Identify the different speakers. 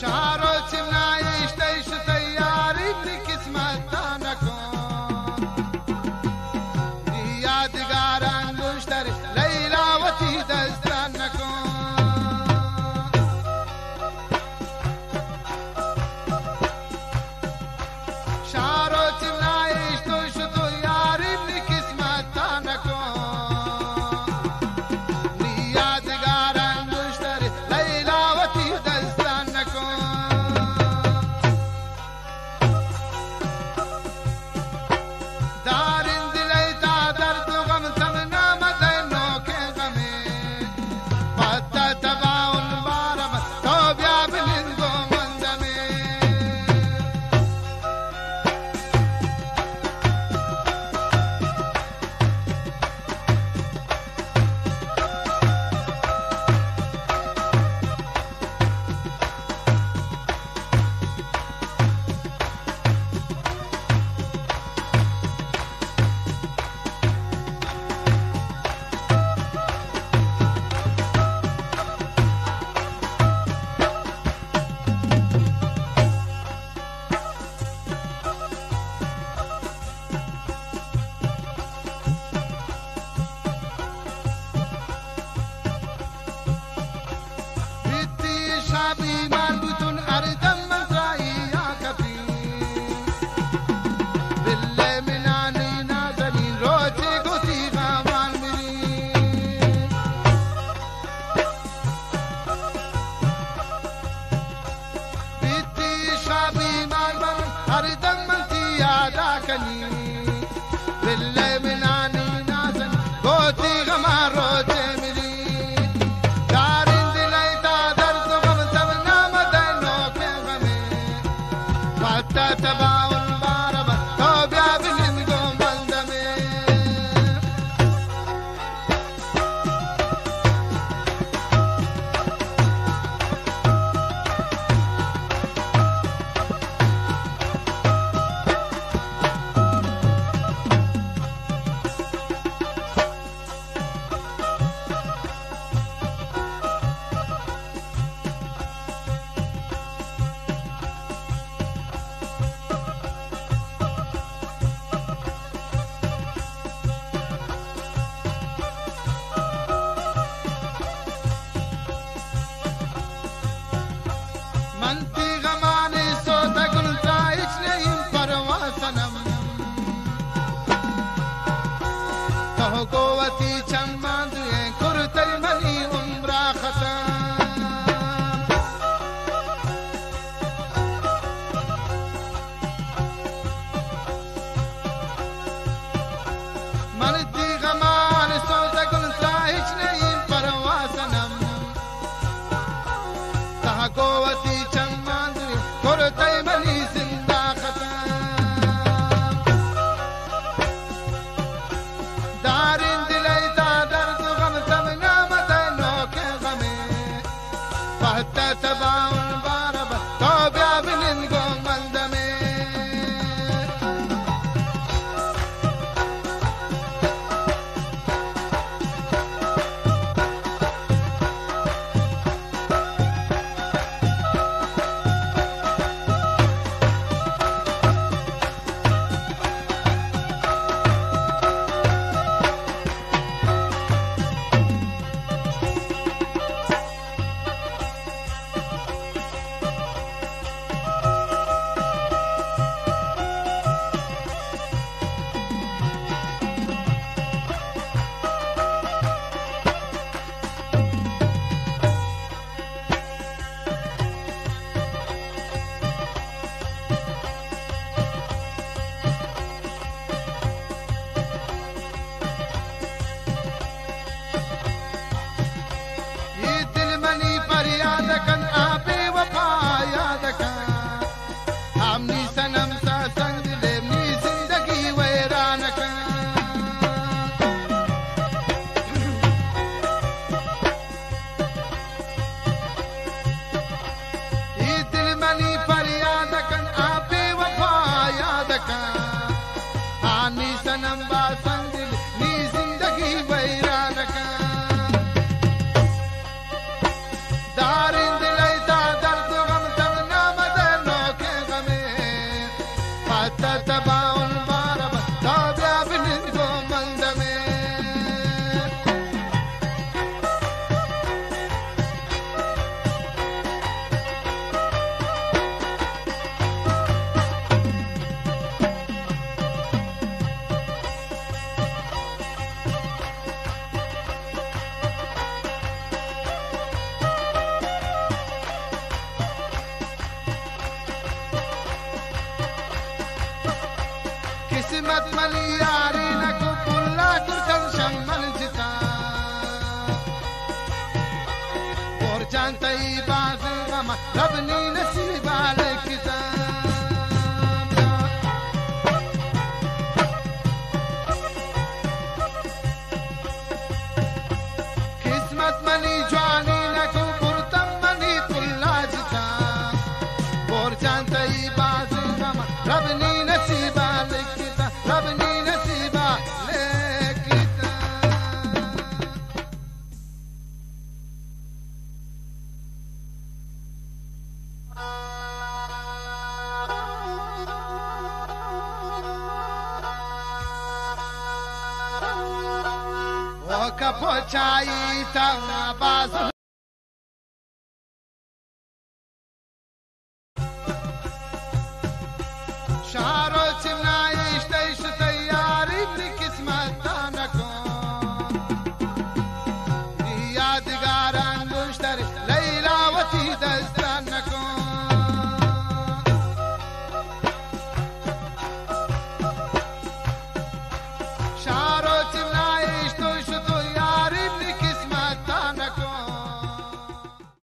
Speaker 1: شعرو چنایش تیش تیاری بی قسمت نکن یادگاران گوشتر لیلا و تی دستان نکن شعرو چنایش تیش تیاری بی قسمت نکن یادگاران گوشتر لیلا و تی دستان نکن دارین دلی تا درد و غم تمنا مدنو که غمی پتا تباون بارم تو بیا بلندو مندمی شابی مربوطون اردم مزایی یا کفی بله منانی نازنین روچی گوتی غمان میری بیتی شابی مربوطون اردم منتی یادا کنی بله منانی نازنین گوتی غمان روچی میری تباون بارم تو بیا بلندو مندمی منتی غمانی سودا گل تایش نیم پرواسنم تو قوتی چند دوی کرتی منی عمرا ختم منتی غمانی سودا گل تایش نیم پرواسنم تو قوتی کرتی منی زنده ختم دارین دلی تا درد و غم تمنا مدنو که غمی پتا تباون بارم تو بیا بلندو مندمی دارین دلی تا درد و غم قسمت مني يارينك وكلها تركن شمل جتا برجان طيبة زغمة ربني نسيب على الكتاب قسمت مني جوانينك وبرتم مني كلها جتا برجان طيبة زغمة ربني نسيب على الكتاب ربني نسيب على الكتاب وكبو چاي تا باز